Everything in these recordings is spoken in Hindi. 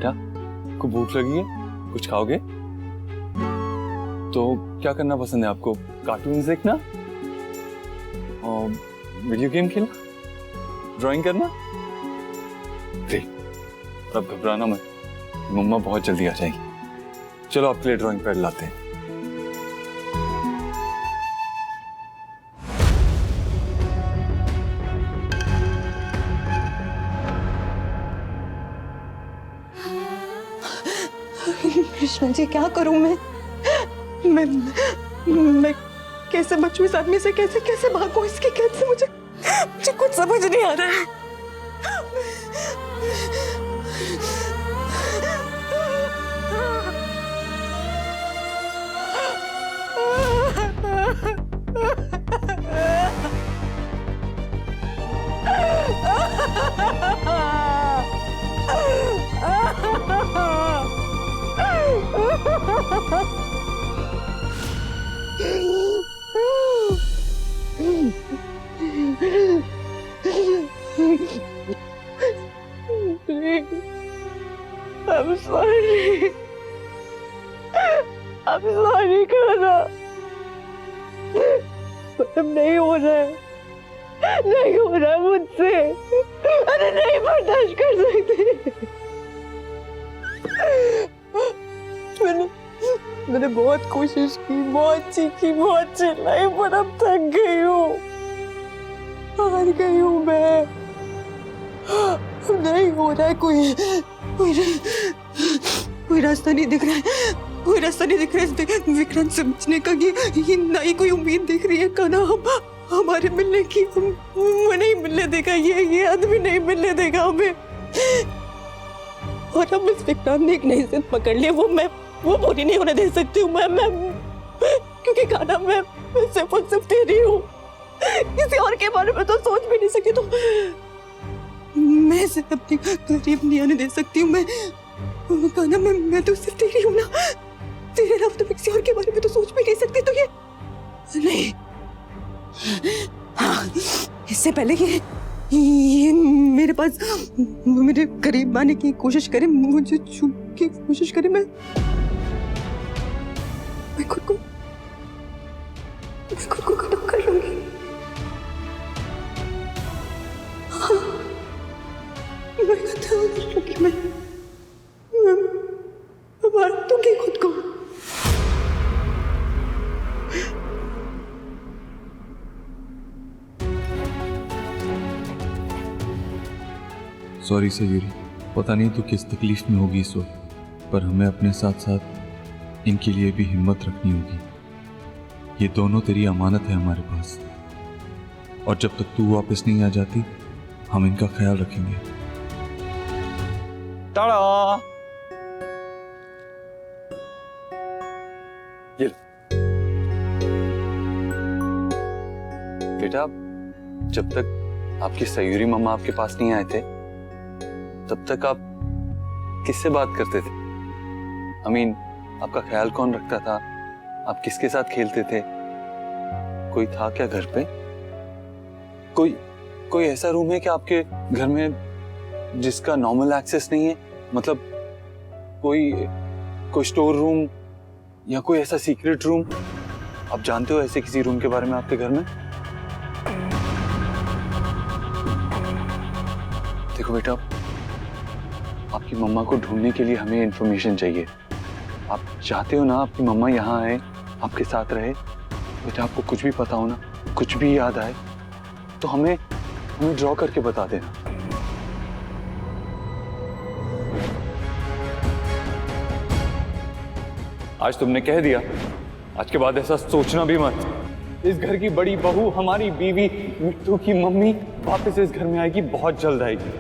बेटा, को भूख लगी है? कुछ खाओगे? तो क्या करना पसंद है आपको? कार्टून देखना और वीडियो गेम खेलना, ड्राइंग करना? ग्रेट। अब घबराना मत, मम्मा बहुत जल्दी आ जाएगी। चलो आपके लिए ड्राइंग पैड लाते हैं। कृष्णा जी, क्या करूं मैं कैसे बचूं इस आदमी से? कैसे भागूं इसके कैद से? मुझे कुछ समझ नहीं आ रहा है। I'm sorry. I'm sorry, खाना। मतलब नहीं हो रहा है मुझसे। अरे नहीं बर्दाश्त कर सकती। मैंने बहुत कोशिश की, बहुत चीखी, बहुत चिल्लाई, पर अब थक गई हूँ, हार गई हूँ मैं। नहीं हो रहा है, कोई रास्ता नहीं दिख रहा है, कोई रास्ता नहीं दिख रहा है विक्रांत समझने का कि नहीं कोई उम्मीद दिख रही है काना हमारे मिलने की। वो नहीं मिलने देगा, ये आदमी नहीं मिलने देगा हमें। और अब इस विक्रांत ने एक नई जिद पकड़ ली, वो पूरी नहीं होने दे सकती हूँ मैं क्योंकि काना मैं सिर्फ तेरी हूँ, किसी और के बारे में तो सोच भी नहीं सकती। तो मैं सिर्फ अपने करीब नहीं आने दे सकती हूँ। मैं काना, मैं तो सिर्फ तेरी हूँ ना, तेरे अलावा तो किसी और के बारे में तो सोच भी नहीं सकती। तो ये नहीं, हाँ, इससे पहले ये मेरे पास मेरे करीब आने की कोशिश करे, मुझे छूने की कोशिश करे, मैं खुद को खत्म कर लूंगी। हाँ, मैं मार दूंगी खुद को। सॉरी सयूरी, पता नहीं तू किस तकलीफ में होगी इस वक्त, पर हमें अपने साथ साथ इनके लिए भी हिम्मत रखनी होगी। ये दोनों तेरी अमानत है हमारे पास, और जब तक तू वापस नहीं आ जाती हम इनका ख्याल रखेंगे। टाड़ा। ये बेटा, जब तक आपकी सयूरी मम्मा आपके पास नहीं आए थे तब तक आप किससे बात करते थे? आपका ख्याल कौन रखता था? आप किसके साथ खेलते थे? कोई था क्या घर पे? कोई ऐसा रूम है क्या आपके घर में जिसका नॉर्मल एक्सेस नहीं है? मतलब कोई स्टोर रूम या कोई ऐसा सीक्रेट रूम? आप जानते हो ऐसे किसी रूम के बारे में आपके घर में? देखो बेटा, आपकी मम्मा को ढूंढने के लिए हमें इंफॉर्मेशन चाहिए। आप चाहते हो ना आपकी मम्मा यहाँ आए, आपके साथ रहे? बेटा, आपको कुछ भी पता हो ना, कुछ भी याद आए तो हमें ड्रॉ करके बता देना। आज तुमने कह दिया, आज के बाद ऐसा सोचना भी मत। इस घर की बड़ी बहू, हमारी बीवी, मिट्टू की मम्मी वापस इस घर में आएगी, बहुत जल्द आएगी।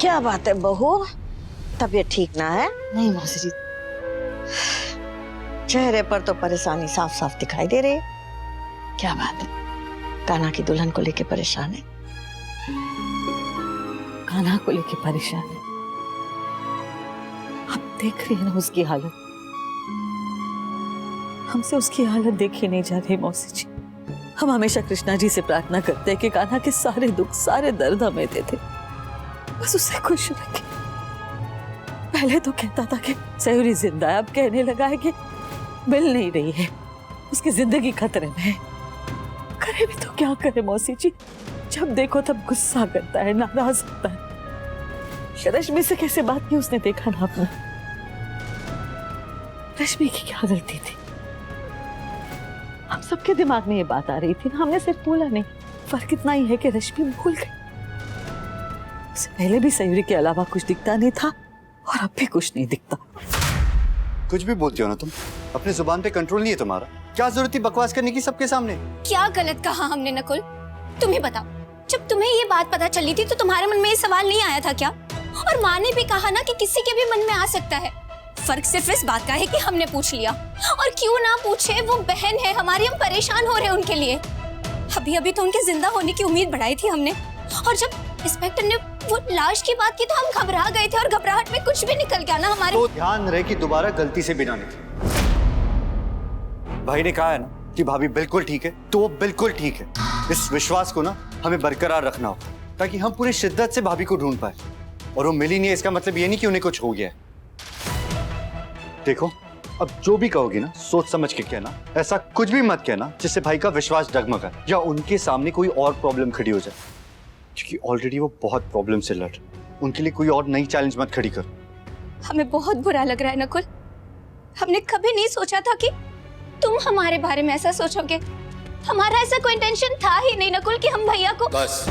क्या बात है बहू, तबीयत ठीक ना है? नहीं मौसी जी, चेहरे पर तो परेशानी साफ साफ दिखाई दे रही है। क्या बात है? कान्हा की दुल्हन को लेके परेशान है? कान्हा को लेके परेशान है? देख रही है ना उसकी हालत, हमसे उसकी हालत देखी नहीं जा रही मौसी जी। हम हमेशा कृष्णा जी से प्रार्थना करते हैं कि कान्हा के सारे दुख सारे दर्द हमें दे दे, बस उसे खुश रखे। पहले तो कहता था कि सयूरी जिंदा है, अब कहने लगा है कि मिल नहीं रही है, उसकी जिंदगी खतरे में है। करे भी तो क्या करे मौसी जी, जब देखो तब गुस्सा करता है, नाराज होता है। रश्मि से कैसे बात की उसने देखा ना आपने। रश्मि की क्या गलती थी? हम सबके दिमाग में ये बात आ रही थी ना, हमने सिर्फ बोला नहीं। फर्क इतना ही है कि रश्मि भूल गई। उससे पहले भी सयूरी के अलावा कुछ दिखता नहीं था और अब भी कुछ नहीं दिखता। कुछ भी बोलती हो ना तुम, अपने जुबान पे कंट्रोल नहीं है तुम्हारा। क्या जरूरत थी बकवास करने की सबके सामने? क्या गलत कहा हमने नकुल? तुम ही बताओ, जब तुम्हें ये बात पता चली थी तो तुम्हारे मन में ये सवाल नहीं आया था क्या? और माँ ने भी कहा ना कि किसी के भी मन में आ सकता है। फर्क सिर्फ इस बात का है कि हमने पूछ लिया, और क्यों ना पूछे, वो बहन है हमारी, हम परेशान हो रहे हैं उनके लिए। अभी अभी तो उनके जिंदा होने की उम्मीद बढ़ाई थी हमने, और जब इंस्पेक्टर ने वो लाश की बात की तो हम घबरा गए थे, और घबराहट में कुछ भी निकल गया ना हमारे। तो ध्यान रहे कि दोबारा गलती से बिना निकले। भाई ने कहा है ना कि भाभी बिल्कुल ठीक है, तो वो बिल्कुल ठीक है। इस विश्वास को ना हमें बरकरार रखना होगा, ताकि हम पूरी शिद्दत से भाभी को ढूंढ पाए। और वो मिली नहीं है, इसका मतलब ये नहीं कि उन्हें कुछ हो गया है। देखो, अब जो भी कहोगी ना सोच समझ के कहना, ऐसा कुछ भी मत कहना जिससे भाई का विश्वास डगमगाए या उनके सामने कोई और प्रॉब्लम खड़ी हो जाए, क्योंकि ऑलरेडी वो बहुत प्रॉब्लम से लड़ रहे। उनके लिए कोई और नई चैलेंज मत खड़ी करो। हमें बहुत बुरा लग रहा है नकुल, हमने कभी नहीं सोचा था कि तुम हमारे बारे में ऐसा सोचोगे। हमारा ऐसा कोई इंटेंशन था ही नहीं नकुल कि हम भैया को। बस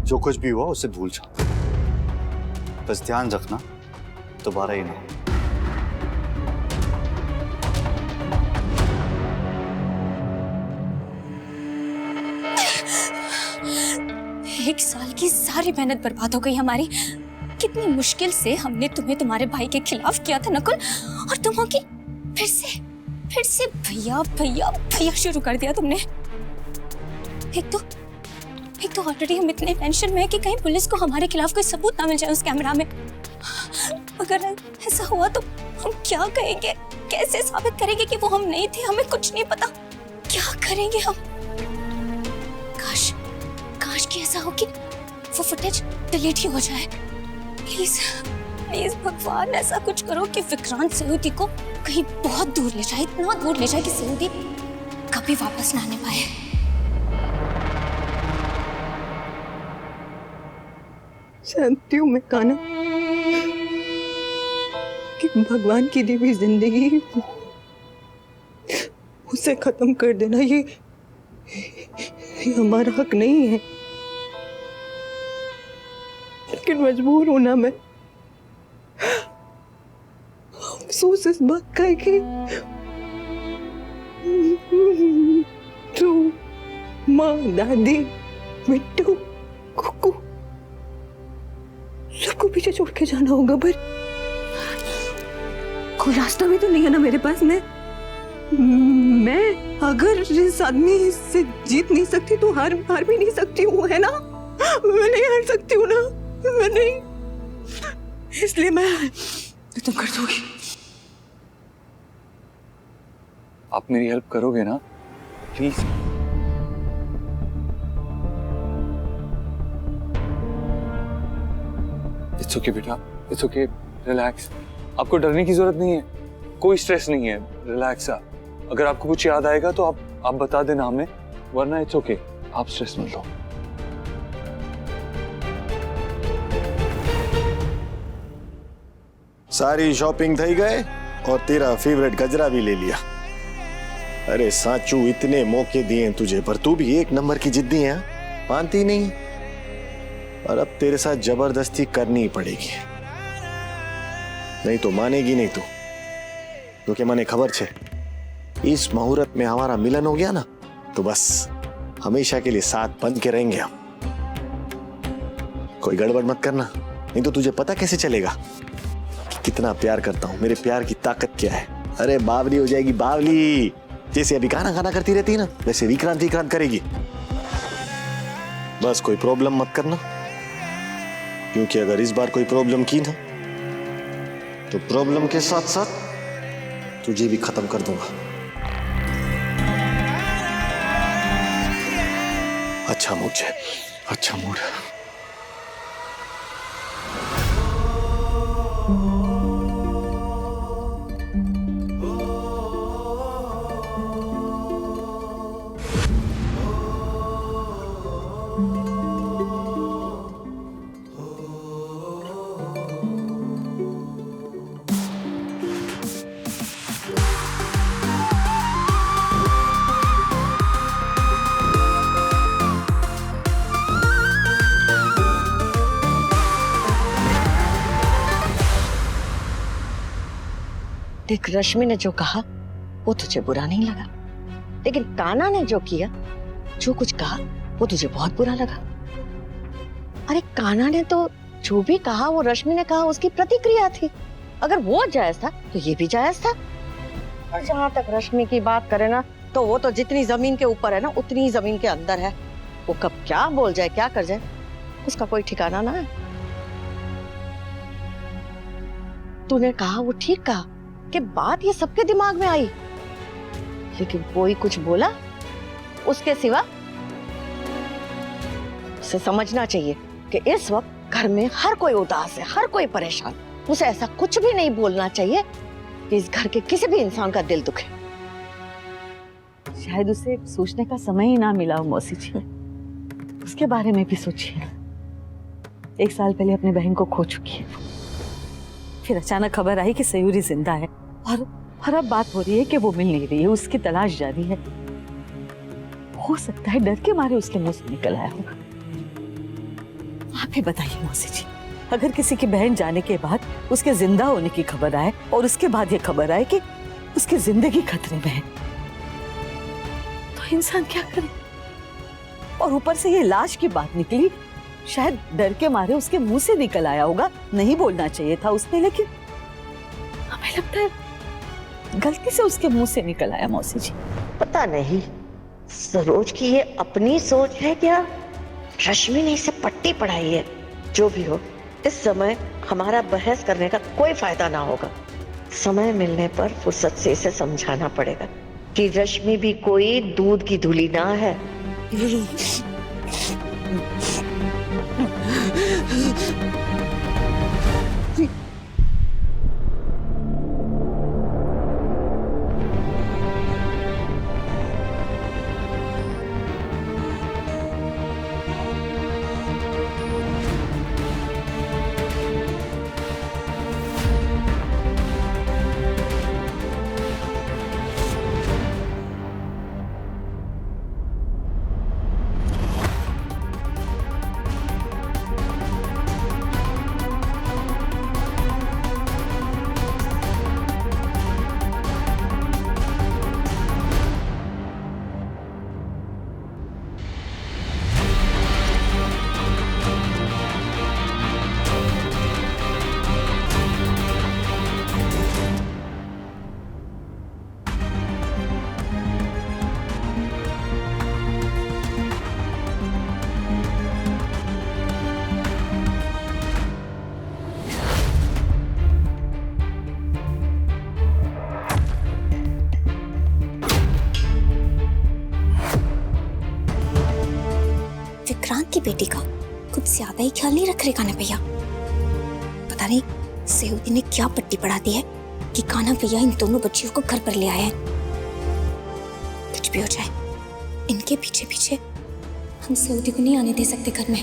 जो कुछ भी हुआ उसे भूल जाओ। बस ध्यान रखना दोबारा ही नहीं। एक साल की सारी मेहनत बर्बाद हो गई हमारी। कितनी मुश्किल से हमने तुम्हें तुम्हारे भाई के खिलाफ किया था नकुल, और तुम हो कि फिर से भैया भैया भैया शुरू कर दिया तुमने। एक तो ऑलरेडी हम इतने टेंशन में है कि कहीं पुलिस को हमारे खिलाफ कोई सबूत ना मिल जाए उस कैमरा में। अगर ऐसा हुआ तो हम क्या कहेंगे, कैसे साबित करेंगे कि वो हम नहीं थे? हमें कुछ नहीं पता, क्या करेंगे हम? काश कि ऐसा हो कि वो फुटेज डिलीट ही हो जाए। प्लीज प्लीज भगवान, ऐसा कुछ करो कि विक्रांत सयूदी को कहीं बहुत दूर ले जाए, इतना दूर ले जाए कि सयूदी कभी वापस ना आने पाए। जानती हूँ मैं कान्हा कि भगवान की दी हुई जिंदगी उसे खत्म कर देना ये हमारा हक नहीं है, लेकिन मजबूर हूं ना मैं। अफसोस इस बात का है कि तू, माँ, दादी, मिट्टू, कुकू सबको पीछे छोड़ के जाना होगा, पर कोई रास्ता भी तो नहीं है ना मेरे पास। मैं अगर इस आदमी से जीत नहीं सकती तो हार भी नहीं सकती हूँ, है ना? मैं नहीं हार सकती हूँ ना, मैं नहीं, इसलिए मैं खत्म कर दूंगी। आप मेरी हेल्प करोगे ना प्लीज? इट्स ओके बेटा, इट्स ओके, रिलैक्स। आपको डरने की जरूरत नहीं है, कोई स्ट्रेस नहीं है, रिलैक्स। अगर आपको कुछ याद आएगा तो आप बता देना हमें, वरना इट्स ओके, आप स्ट्रेस मत लो। सारी शॉपिंग થઈ गए और तेरा फेवरेट गजरा भी ले लिया। अरे साचू, इतने मौके दिए तुझे, पर तू भी एक नंबर की जिद्दी है, मानती नहीं। और अब तेरे साथ जबरदस्ती करनी ही पड़ेगी, नहीं तो मानेगी नहीं तू। क्योंकि मैंने खबर छे, इस मुहूर्त में हमारा मिलन हो गया ना तो बस हमेशा के लिए साथ बन के रहेंगे हम। कोई गड़बड़ मत करना, नहीं तो तुझे पता कैसे चलेगा कि कितना प्यार करता हूं, मेरे प्यार की ताकत क्या है। अरे बावली हो जाएगी, बावली। जैसे अभी खाना खाना करती रहती है ना, वैसे विक्रांत करेगी। बस कोई प्रॉब्लम मत करना, क्योंकि अगर इस बार कोई प्रॉब्लम की ना तो प्रॉब्लम के साथ साथ तुझे भी खत्म कर दूंगा। अच्छा मूड है, अच्छा मूड। देख, रश्मि ने जो कहा वो तुझे बुरा नहीं लगा, लेकिन कान्हा ने जो किया, जो कुछ कहा वो तुझे बहुत बुरा लगा। अरे कान्हा ने तो जो भी कहा वो रश्मि ने कहा उसकी प्रतिक्रिया थी। अगर वो जायज था तो ये भी जायज था। और जहां तक रश्मि की बात करे ना, तो वो तो जितनी जमीन के ऊपर है ना उतनी ही जमीन के अंदर है। वो कब क्या बोल जाए, क्या कर जाए, उसका कोई ठिकाना ना है। तूने कहा वो ठीक कहा कि बात ये सबके दिमाग में आई, लेकिन कोई कुछ बोला उसके सिवा? उसे समझना चाहिए कि इस वक्त घर में हर कोई उदास है, हर कोई परेशान। उसे ऐसा कुछ भी नहीं बोलना चाहिए कि इस घर के किसी भी इंसान का दिल दुखे। शायद उसे सोचने का समय ही ना मिला हो मौसी जी। उसके बारे में भी सोचिए। 1 साल पहले अपने बहन को खो चुकी है, फिर अचानक खबर आई कि सयूरी जिंदा है, और अब बात हो रही है कि वो मिल नहीं रही है, उसकी तलाश जारी है। हो सकता है डर के मारे उसके मुंह से निकल आया होगा। आप ही बताइए मौसी जी, अगर किसी की बहन जाने के बाद उसके जिंदा होने की खबर आए और उसके बाद ये खबर आए कि उसकी जिंदगी खतरे में है, तो इंसान क्या करे? और ऊपर से ये लाश की बात निकली, शायद डर के मारे उसके मुंह से निकल आया होगा। नहीं बोलना चाहिए था उसने, लेकिन हमें लगता है गलती से उसके मुंह से निकल आया मौसी जी। पता नहीं सरोज की ये अपनी सोच है क्या, रश्मि ने इसे पट्टी पढ़ाई है। जो भी हो, इस समय हमारा बहस करने का कोई फायदा ना होगा। समय मिलने पर फुर्सत से इसे समझाना पड़ेगा कि रश्मि भी कोई दूध की धूली ना है। विक्रांत की बेटी का कुछ ज्यादा ही ख्याल नहीं रख रहे कान्हा भैया। पता नहीं सयूरी ने क्या पट्टी पढ़ा दी है कि कान्हा भैया इन दोनों बच्चियों को घर पर ले आए हैं। कुछ भी हो जाए, इनके पीछे पीछे हम सयूरी को नहीं आने दे सकते घर में।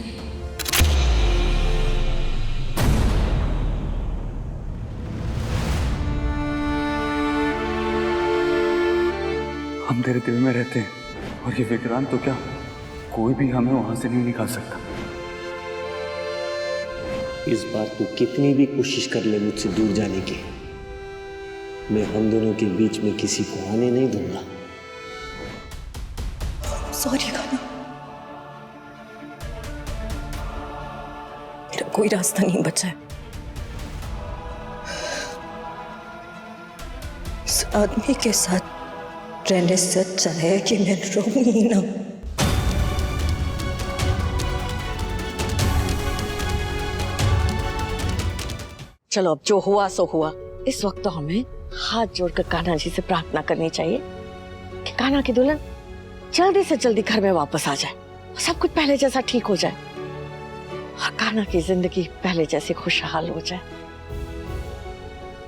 हम तेरे दिल में रहते हैं, और ये विक्रांत तो क्या, कोई भी हमें वहां से नहीं निकाल सकता। इस बार तू कितनी भी कोशिश कर ले मुझसे दूर जाने की, मैं हम दोनों के बीच में किसी को आने नहीं दूंगा। सॉरी कान्हा, मेरा कोई रास्ता नहीं बचा है। इस आदमी के साथ रहने से अच्छा है कि मैं रहूं ही ना। चलो अब जो हुआ सो हुआ। इस वक्त तो हमें हाथ जोड़कर कान्हा जी से प्रार्थना करनी चाहिए कि कान्हा की दुल्हन जल्दी से जल्दी घर में वापस आ जाए, सब कुछ पहले जैसा ठीक हो जाए और कान्हा की जिंदगी पहले जैसी खुशहाल हो जाए।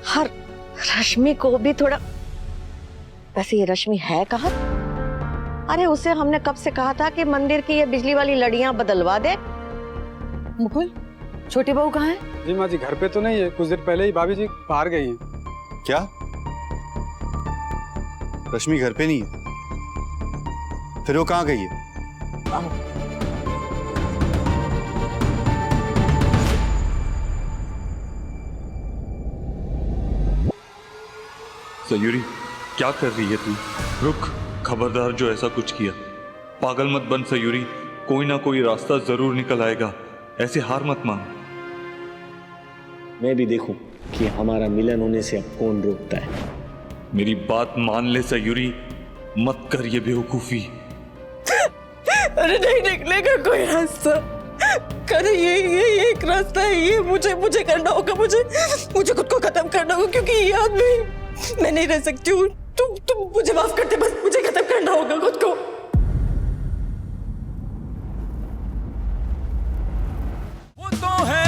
हर रश्मि को भी थोड़ा, वैसे ये रश्मि है कहाँ? अरे उसे हमने कब से कहा था कि मंदिर की ये बिजली वाली लड़ियां बदलवा दे। मुकुल, छोटी बहू कहाँ है? जी माँ जी घर पे तो नहीं है, कुछ देर पहले ही भाभी जी बाहर गई हैं। क्या रश्मि घर पे नहीं है? फिर वो कहाँ गई है? सयूरी, क्या कर रही है तू? रुक, खबरदार जो ऐसा कुछ किया। पागल मत बन सयूरी, कोई ना कोई रास्ता जरूर निकल आएगा, ऐसे हार मत मान। मैं भी देखूं कि हमारा मिलन होने से अब कौन रोकता है। मेरी बात मान ले सयूरी, मत कर ये बेवकूफी। अरे नहीं निकलेगा कोई रास्ता। करे ये एक रास्ता है, ये मुझे करना होगा। मुझे खुद को खत्म करना होगा, क्योंकि ये आदमी मैं नहीं रह सकती हूँ। तुम मुझे माफ करते, बस मुझे खत्म करना होगा खुद को। वो तो है